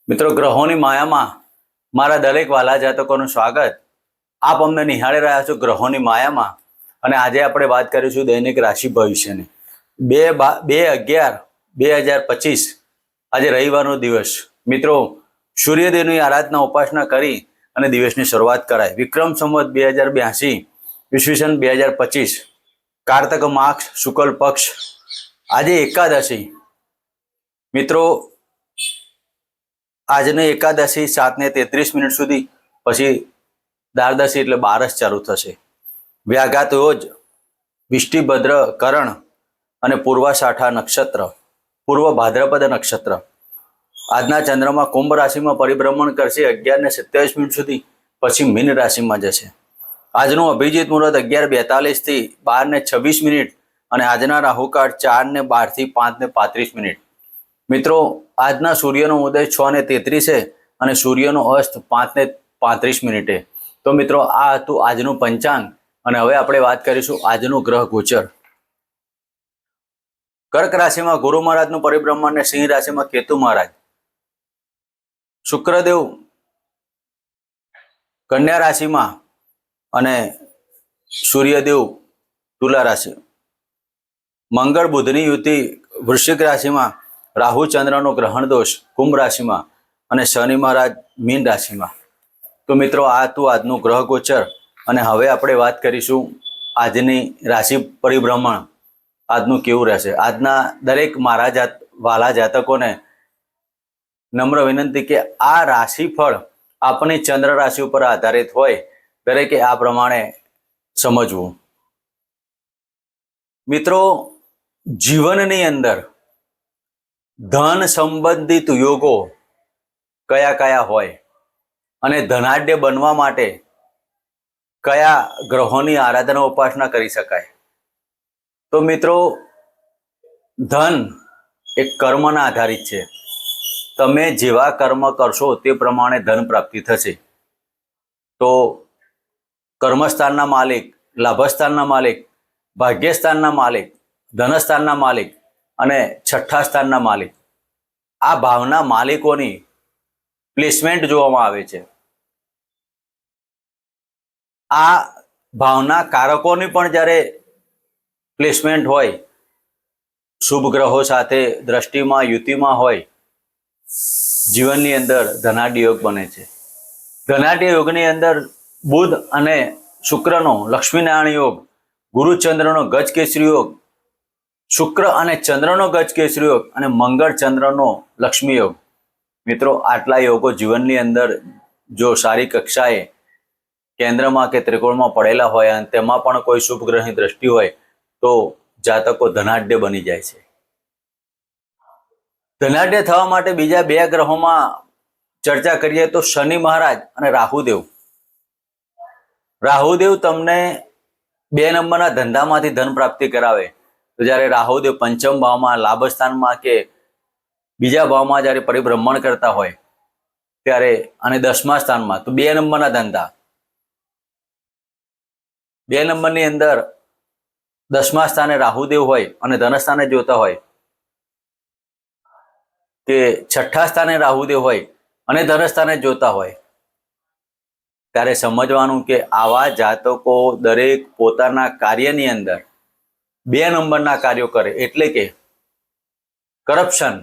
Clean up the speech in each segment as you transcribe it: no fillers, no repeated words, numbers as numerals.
મિત્રો, ગ્રહોની માયામાં મારા દરેક વાલા જાતકોનું સ્વાગત. આપ અમને નિહાળી રહ્યા છો ગ્રહોની માયામાં, અને આજે આપણે વાત કરીશું દૈનિક રાશિ ભવિષ્યની. 2/11/2025 આજે રવિવારનો દિવસ. મિત્રો, સૂર્યદેવની આરાધના ઉપાસના કરી અને દિવસની શરૂઆત કરાય. વિક્રમ સંવત 2082 ઈસવીસન 2025 કારતક માસ શુક્લ પક્ષ. આજે એકાદશી. મિત્રો, આજની એકાદશી 7:33 સુધી, પછી દ્વાદશી એટલે બારસ ચાલુ થશે. વ્યાઘાત યોજ, વિષ્ટિભદ્ર કરણ અને પૂર્વાષાઢા નક્ષત્ર, પૂર્વ ભાદ્રપદ નક્ષત્ર. આજના ચંદ્રમાં કુંભ રાશિમાં પરિભ્રમણ કરશે 11:27 સુધી, પછી મીન રાશિમાં જશે. આજનું અભિજીત મુહૂર્ત 11:42 થી 12:26, અને આજના રાહુકાળ 4:12 થી 5:35. મિત્રો, આજના સૂર્યનો ઉદય 6:33 છે અને સૂર્યનો અસ્ત 5:35. તો મિત્રો, આ હતું આજનું પંચાંગ, અને હવે આપણે વાત કરીશું આજનું ગ્રહ ગોચર. કર્ક રાશિમાં ગુરુ મહારાજનું પરિભ્રમણ અને સિંહ રાશિમાં કેતુ મહારાજ. શુક્રદેવ કન્યા રાશિમાં અને સૂર્યદેવ તુલા રાશિ. મંગળ બુધની યુતિ વૃશ્ચિક રાશિમાં, રાહુ ચંદ્રનો ગ્રહણ દોષ કુંભ રાશિમાં, અને શનિ મહારાજ મીન રાશિમાં. તો મિત્રો, આ હતું આજનું ગ્રહ ગોચર, અને હવે આપણે વાત કરીશું આજની રાશિ પરિભ્રમણ આજનું કેવું રહેશે. આજના દરેક મારા વાલા જાતકોને નમ્ર વિનંતી કે આ રાશિફળ આપણી ચંદ્ર રાશિ ઉપર આધારિત હોય, દરેકે આ પ્રમાણે સમજવું. મિત્રો, જીવનની અંદર ધન સંબંધિત યોગો કયા કયા હોય અને ધનાઢ્ય બનવા માટે કયા ગ્રહોની આરાધના ઉપાસના કરી શકાય. તો મિત્રો, ધન એક કર્મના આધારિત છે. તમે જેવા કર્મ કરશો તે પ્રમાણે ધન પ્રાપ્તિ થશે. તો કર્મસ્થાનના માલિક, લાભસ્થાનના માલિક, ભાગ્યસ્થાનના માલિક, ધનસ્થાનના માલિક અને છઠ્ઠા સ્થાનના માલિક, આ ભાવના માલિકોની પ્લેસમેન્ટ જોવામાં આવે છે. આ ભાવના કારકોની પણ જ્યારે પ્લેસમેન્ટ હોય, શુભ ગ્રહો સાથે દ્રષ્ટિમાં યુતિમાં હોય, જીવનની અંદર ધનાઢ્ય યોગ બને છે. ધનાઢ્ય યોગની અંદર બુધ અને શુક્રનો લક્ષ્મીનારાયણ યોગ, ગુરુચંદ્રનો ગજ કેસરી યોગ, શુક્ર અને ચંદ્રનો ગજ કેસરી યોગ, અને મંગળ ચંદ્રનો લક્ષ્મી યોગ. મિત્રો, આટલા યોગો જીવનની અંદર જો સારી કક્ષાએ કેન્દ્રમાં કે ત્રિકોણમાં પડેલા હોય અને તેમાં પણ કોઈ શુભ ગ્રહની દ્રષ્ટિ હોય, તો જાતકો ધનાઢ્ય બની જાય છે. ધનાઢ્ય થવા માટે બીજા બે ગ્રહોમાં ચર્ચા કરીએ તો શનિ મહારાજ અને રાહુદેવ. રાહુદેવ તમને 2 નંબરના ધંધામાંથી ધન પ્રાપ્તિ કરાવે. તો જ્યારે રાહુદેવ પંચમ ભાવમાં, લાભસ્થાનમાં કે બીજા ભાવમાં જ્યારે પરિભ્રમણ કરતા હોય ત્યારે, અને 10મા સ્થાનમાં, તો 2 નંબરના ધંધા. 2 નંબરની અંદર 10મા સ્થાને રાહુદેવ હોય અને ધનસ્થાને જોતા હોય, કે છઠ્ઠા સ્થાને રાહુદેવ હોય અને ધનસ્થાને જોતા હોય, ત્યારે સમજવાનું કે આવા જાતકો દરેક પોતાના કાર્યની અંદર 2 નંબરના કાર્યો કરે, એટલે કે કરપ્શન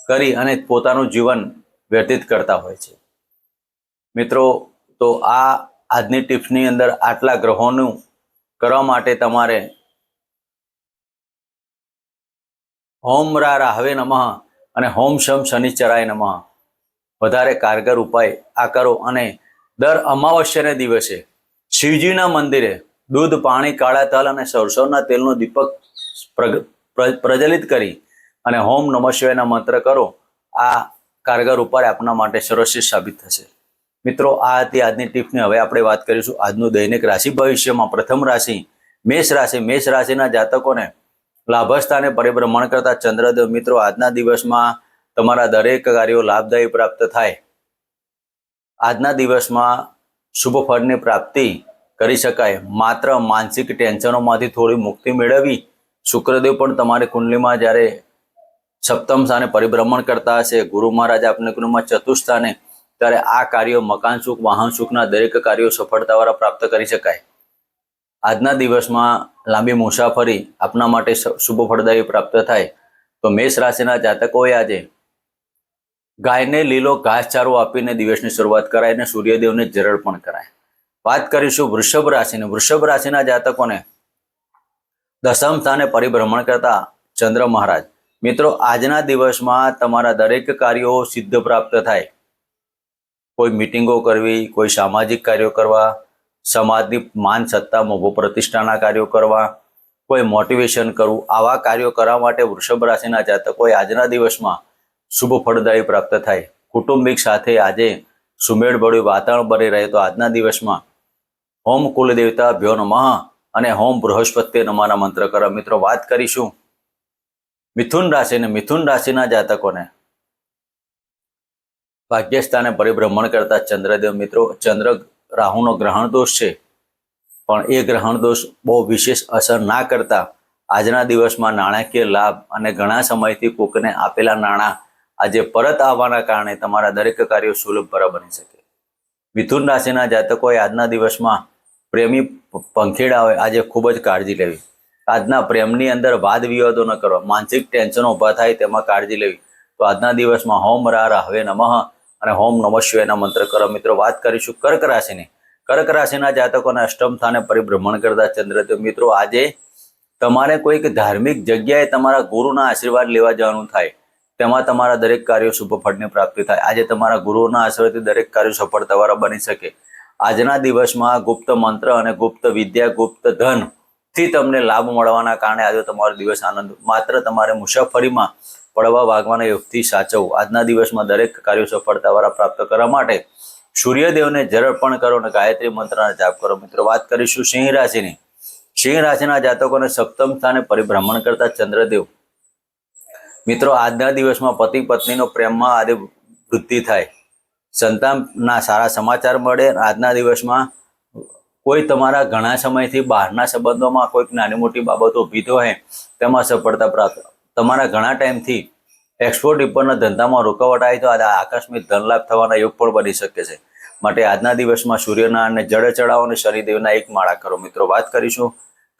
કરી અને પોતાનું જીવન વ્યતીત કરતા હોય છે. મિત્રો, તો આ આજની ટિપ્સની અંદર આટલા ગ્રહોનું કરવા માટે તમારે ઓમ રા રાહવે નમઃ અને હોમ શમ શનિચરાય નમઃ વધારે કારગર ઉપાય આ કરો. અને દર અમાવસ્યાના દિવસે શિવજીના મંદિરે દૂધ, પાણી, કાળા તલ અને સરસવના તેલનો દીપક પ્રજ્વલિત કરી અને હોમ નમઃ શિવાયના મંત્ર કરો. આ કારગર ઉપાય આપના માટે સર્વશ્રેષ્ઠ સાબિત થશે. મિત્રો, આ હતી આજની ટિપ્સની. હવે આપણે વાત કરીશું આજનું દૈનિક રાશિ ભવિષ્યમાં. પ્રથમ રાશિ મેષ રાશિ. મેષ રાશિના જાતકોને લાભસ્થાને પરિભ્રમણ કરતા ચંદ્રદેવ. મિત્રો, આજના દિવસમાં તમારા દરેક કાર્યો લાભદાયી પ્રાપ્ત થાય. આજના દિવસમાં શુભ ફળની પ્રાપ્તિ કરી શકાય. માત્ર માનસિક ટેન્શનોમાંથી થોડી મુક્તિ મેળવી. શુક્રદેવ પણ તમારી કુંડલીમાં જ્યારે સપ્તમ સ્થાને પરિભ્રમણ કરતા હશે, ગુરુ મહારાજ આપને ગૃહમાં ચતુર્થ સ્થાને, ત્યારે આ કાર્યો મકાન સુખ, વાહન સુખના દરેક કાર્યો સફળતાવાળા પ્રાપ્ત કરી શકાય. આજના દિવસમાં લાંબી મુસાફરી આપના માટે શુભ ફળદાયી પ્રાપ્ત થાય. તો મેષ રાશિના જાતકોએ આજે ગાયને લીલો ઘાસચારો આપીને દિવસની શરૂઆત કરાય અને સૂર્યદેવને જળ પણ કરાય. વાત કરીશું વૃષભ રાશિની. વૃષભ રાશિના જાતકોને દસમ સ્થાને પરિભ્રમણ કરતા ચંદ્ર મહારાજ. મિત્રો, આજના દિવસમાં તમારા દરેક કાર્યો સિદ્ધ પ્રાપ્ત થાય. કોઈ મિટિંગો કરવી, કોઈ સામાજિક કાર્યો કરવા, સમાજની માન સત્તા મોભો પ્રતિષ્ઠાના કાર્યો કરવા, કોઈ મોટિવેશન કરવું, આવા કાર્યો કરવા માટે વૃષભ રાશિના જાતકોએ આજના દિવસમાં શુભ ફળદાયી પ્રાપ્ત થાય. કુટુંબિક સાથે આજે સુમેળભર્યું વાતાવરણ બની રહે. તો આજના દિવસમાં ઓમ કુલદેવતા ભ્યો નમઃ અને ઓમ બૃહસ્પતિ નમઃના મંત્ર કરો. મિત્રો, વાત કરીશું મિથુન રાશિને. મિથુન રાશિના જાતકોને ભાગ્યસ્થાને પરિભ્રમણ કરતા ચંદ્રદેવ. મિત્રો, ચંદ્ર રાહુનો ગ્રહણ દોષ છે, પણ એ ગ્રહણ દોષ બહુ વિશેષ અસર ના કરતા આજના દિવસમાં નાણાકીય લાભ અને ઘણા સમયથી કોકને આપેલા નાણાં આજે પરત આવવાના કારણે તમારા દરેક કાર્યો સુલભ બની શકે. મિથુન રાશિના જાતકોએ આજના દિવસમાં પ્રેમી પંખીડાઓએ આજે ખૂબ જ કાળજી લેવી. આજના પ્રેમની અંદર વાદ વિવાદો ન કરવા, માનસિક ટેન્શનો ઊભા થાય તેમાં કાળજી લેવી. તો આજના દિવસમાં હોમ રાહવે નમઃ અને હોમ નમઃ શિવાયના મંત્ર કરો. મિત્રો, વાત કરીશું કર્ક રાશિની. કર્ક રાશિના જાતકોને અષ્ટમ સ્થાને પરિભ્રમણ કરતા ચંદ્રદેવ. મિત્રો, આજે તમારે કોઈક ધાર્મિક જગ્યાએ તમારા ગુરુના આશીર્વાદ લેવા જવાનું થાય. તેમાં તમારા દરેક કાર્યો શુભ ફળની પ્રાપ્તિ થાય. આજે તમારા ગુરુના આશીર્વાદથી દરેક કાર્યો સફળતાવાળા બની શકે. આજના દિવસમાં ગુપ્ત મંત્ર અને ગુપ્ત વિદ્યા, ગુપ્ત ધન થી તમને લાભ મળવાના કારણે આજે તમારો દિવસ આનંદ. માત્ર તમારે મુસાફરીમાં પડવા વાગવાના યોગથી સાચવવું. આજના દિવસમાં દરેક કાર્યો સફળતાવાળા પ્રાપ્ત કરવા માટે સૂર્યદેવને જળ અર્પણ કરો અને ગાયત્રી મંત્રના જાપ કરો. મિત્રો, વાત કરીશું સિંહ રાશિની. સિંહ રાશિના જાતકોને સપ્તમ સ્થાને પરિભ્રમણ કરતા ચંદ્રદેવ. મિત્રો, આજના દિવસમાં પતિ પત્નીનો પ્રેમમાં આજે વૃદ્ધિ થાય, સંતાનના સારા સમાચાર મળે. આજના દિવસમાં કોઈ તમારા ઘણા સમયથી બહારના સંબંધોમાં કોઈક નાની મોટી બાબતો ઊભી હોય તેમાં સફળતા પ્રાપ્ત. તમારા ઘણા ટાઈમથી એક્સપોર્ટ ઇમ્પોર્ટના ધંધામાં રોકાવટ આવી તો આજે આકસ્મિક ધનલાભ થવાના યોગ પણ બની શકે છે. માટે આજના દિવસમાં સૂર્યનારાયણને જળ ચડાવો અને શનિદેવના એક માળા કરો. મિત્રો, વાત કરીશું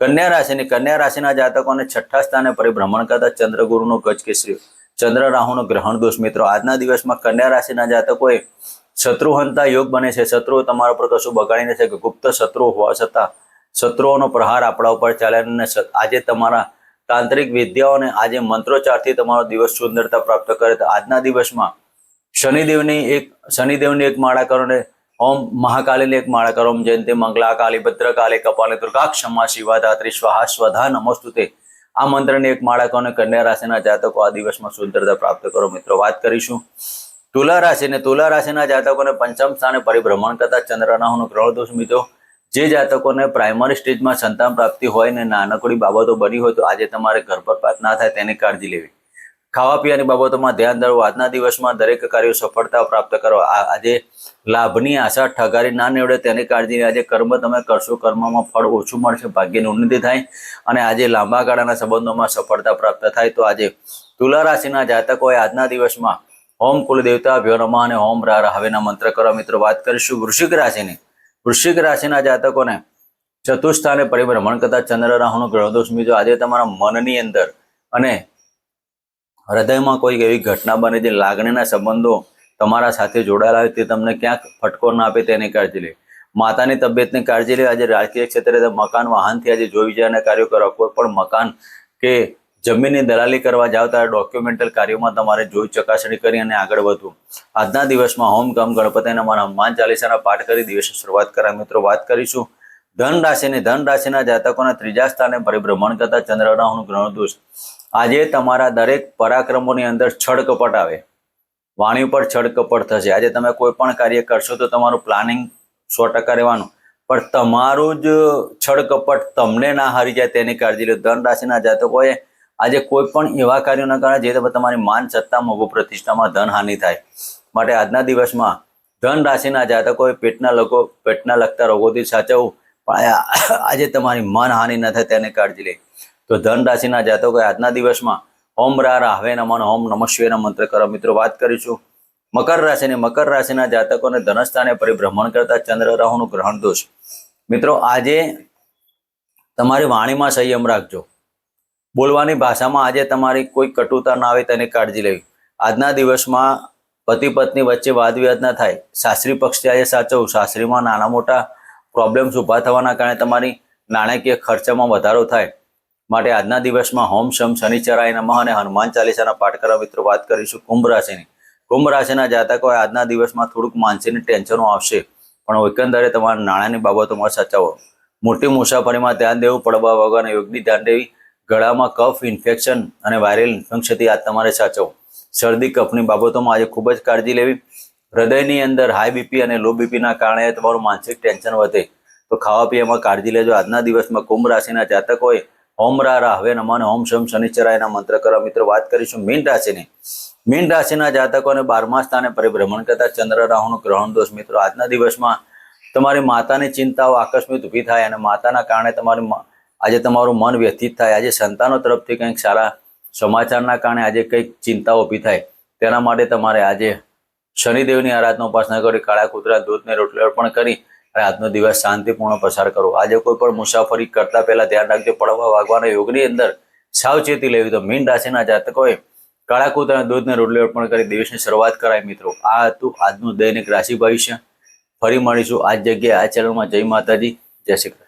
કન્યા રાશિની. કન્યા રાશિના જાતકોને છઠ્ઠા સ્થાને પરિભ્રમણ કરતા ચંદ્રગુરુનો ગજ કેસરી, ચંદ્ર રાહુનો ગ્રહણ દોષ. મિત્રો, આજના દિવસમાં કન્યા રાશિના જાતકોએ શત્રુહંતા યોગ બને છે. શત્રુઓ તમારા પર કશું બગાડી નથી શકે. ગુપ્ત શત્રુઓ હોવા છતાં શત્રુઓનો પ્રહાર આપણા ઉપર ચાલે અને આજે તમારા તાંત્રિક વિદ્યાઓને આજે મંત્રોચ્ચારથી તમારો દિવસ સુંદરતા પ્રાપ્ત કરે. તો આજના દિવસમાં શનિદેવની એક માળા કરો ને ઓમ મહાકાલીની એક માળા કરો. ઓમ જયંતિ મંગલા કાલી ભદ્રકાલી કપાલી દુર્ગા ક્ષમા શિવા ધાત્રી સ્વાહા સ્વધા નમોસ્તુતે. આ મંત્રની એક માળા કરો અને કન્યા રાશિના જાતકો આ દિવસમાં સુંદરતા પ્રાપ્ત કરો. મિત્રો, વાત કરીશું તુલા રાશિને. તુલા રાશિના જાતકોને પંચમ સ્થાને પરિભ્રમણ કરતા ચંદ્ર રાહુનો ગ્રહ દોષ. મિત્રો, જે જાતકોને પ્રાઇમરી સ્ટેજમાં સંતાન પ્રાપ્તિ હોય ને નાનકડી બાબતો બની હોય તો આજે તમારે ગર્ભપાત ના થાય તેની કાળજી લેવી. ખાવા પીવાની બાબતોમાં ધ્યાન ધરવું. આજના દિવસમાં દરેક કાર્યો સફળતા પ્રાપ્ત કરવા. આજે લાભની આશા ઠગારી ના નીવડે તેની કાળજી. આજે કર્મ તમે કરશો, કર્મમાં ફળ ઓછું મળશે, ભાગ્યની ઉન્નતિ થાય અને આજે લાંબા ગાળાના સંબંધોમાં સફળતા પ્રાપ્ત થાય. તો આજે તુલા રાશિના જાતકોએ આજના દિવસમાં ઓમ કુલદેવતા ભ્યો નમઃ અને ઓમ રાહવેના મંત્ર કરો. મિત્રો, વાત કરીશું વૃશ્ચિક રાશિની. વૃશ્ચિક રાશિના જાતકોને ચતુર્થ સ્થાને પરિભ્રમણ કરતા ચંદ્ર રાહુનો ગ્રહ દોષ. મિત્રો, આજે તમારા મનની અંદર અને હૃદયમાં કોઈ એવી ઘટના બને જે લાગણીના સંબંધો તમારા સાથે જોડાયેલા હોય તે તમને ક્યાંક ફટકો ના આપે તેની કાળજી લે. માતાની તબિયતની કાળજી લે. આજે રાજકીય ક્ષેત્રે મકાન વાહનથી આજે જોઈ વિચારને કાર્યો કરો. કોઈ પણ મકાન કે જમીનની દલાલી કરવા જાવ ત્યારે ડોક્યુમેન્ટલ કાર્યોમાં તમારે જોઈ ચકાસણી કરી અને આગળ વધવું. આજના દિવસમાં હોમ ગમ ગણપતિ નમઃ હનુમાન ચાલીસાના પાઠ કરી દિવસની શરૂઆત કરાય. મિત્રો, વાત કરીશું ધન રાશિની. ધન રાશિના જાતકોના ત્રીજા સ્થાને પરિભ્રમણ કરતા ચંદ્ર રાહુનો ગ્રહ દોષ. આજે તમારા દરેક પરાક્રમોની અંદર છળ કપટ આવે, વાણી પર છળ કપટ થશે. આજે તમે કોઈ પણ કાર્ય કરશો તો તમારું પ્લાનિંગ 100% રહેવાનું, પણ તમારું જ છળ કપટ તમને ના હારી જાય તેની કાળજી લો. ધન રાશિના જાતકોએ આજે કોઈ પણ એવા કાર્યો ના કરે જે તમારી માન સત્તા મોભો પ્રતિષ્ઠામાં ધન હાનિ થાય. માટે આજના દિવસમાં ધન રાશિના જાતકોએ પેટના લગતા રોગોથી સાચવવું, પણ આજે તમારી માન હાનિ ન થાય તેની કાળજી લે. તો ધન રાશિના જાતકોએ આજના દિવસમાં ઓમ રા રાહવે નમઃ અને ઓમ નમઃ શિવાયના મંત્ર કરો. મિત્રો વાત કરીશું મકર રાશિના જાતકોને ધનસ્થાને પરિભ્રમણ કરતા ચંદ્ર રાહુનું ગ્રહણ દોષ. મિત્રો આજે તમારી વાણીમાં સંયમ રાખજો. બોલવાની ભાષામાં આજે તમારી કોઈ કટુતા ના આવે તેની કાળજી લેવી. આજના દિવસમાં પતિ પત્ની વચ્ચે વાદ વિવાદ ના થાય. સાસરી પક્ષથી આજે સાચવવું. સાસરીમાં નાના મોટા પ્રોબ્લેમ્સ ઊભા થવાના કારણે તમારી નાણાકીય ખર્ચામાં વધારો થાય. માટે આજના દિવસમાં હોમ શમ શનિચરાય નમઃ અને હનુમાન ચાલીસાના પાઠ કરવા. મિત્રો વાત કરીશું કુંભ રાશિના જાતકો આજના દિવસમાં થોડુંક માનસિક ટેન્શનો આવશે, પણ એકંદરે તમારા નાણાંની બાબતોમાં સાચવો. મોટી મુસાફરીમાં ધ્યાન દેવું. પડવા વગરના યોગની ધ્યાન દેવી. ગળામાં કફ ઇન્ફેક્શન અને વાયરલ ઇન્ફેક્શનથી આ તમારે સાચવો. શરદી કફની બાબતોમાં આજે ખૂબ જ કાળજી લેવી. હૃદયની અંદર હાઈ બીપી અને લો બીપીના કારણે તમારું માનસિક ટેન્શન વધે, તો ખાવા પીવામાં કાળજી લેજો. આજના દિવસમાં કુંભ રાશિના જાતકોએ ઓમ રા રાહવે નમઃ અને ઓમ શમ શનિચરાયના મંત્ર કરવા. મિત્રો વાત કરીશું મીન રાશિના જાતકોને 12મા સ્થાને પરિભ્રમણ કરતા ચંદ્ર રાહુનું ગ્રહણ દોષ. મિત્રો આજના દિવસમાં તમારી માતાની ચિંતાઓ આકસ્મિક ઊભી થાય અને માતાના કારણે આજે તમારું મન વ્યથિત થાય. આજે સંતાનો તરફથી કંઈક સારા સમાચારના કારણે આજે કંઈક ચિંતાઓ ઊભી થાય. તેના માટે તમારે આજે શનિદેવની આરાધના ઉપાસના કરી, કાળા કૂતરા દૂધને રોટલી અર્પણ કરી અને આજનો દિવસ શાંતિપૂર્ણ પસાર કરો. આજે કોઈ પણ મુસાફરી કરતા પહેલા ધ્યાન રાખજો. પડવા વાગવાના યોગની અંદર સાવચેતી લેવી. તો મીન રાશિના જાતકોએ કાળા કૂતરાના દૂધને રોટલી અર્પણ કરી દિવસની શરૂઆત કરાય. મિત્રો આ હતું આજનું દૈનિક રાશિ ભવિષ્ય. ફરી મળીશું આ જ જગ્યાએ, આ ચેનલમાં. જય માતાજી, જય શ્રી કૃષ્ણ.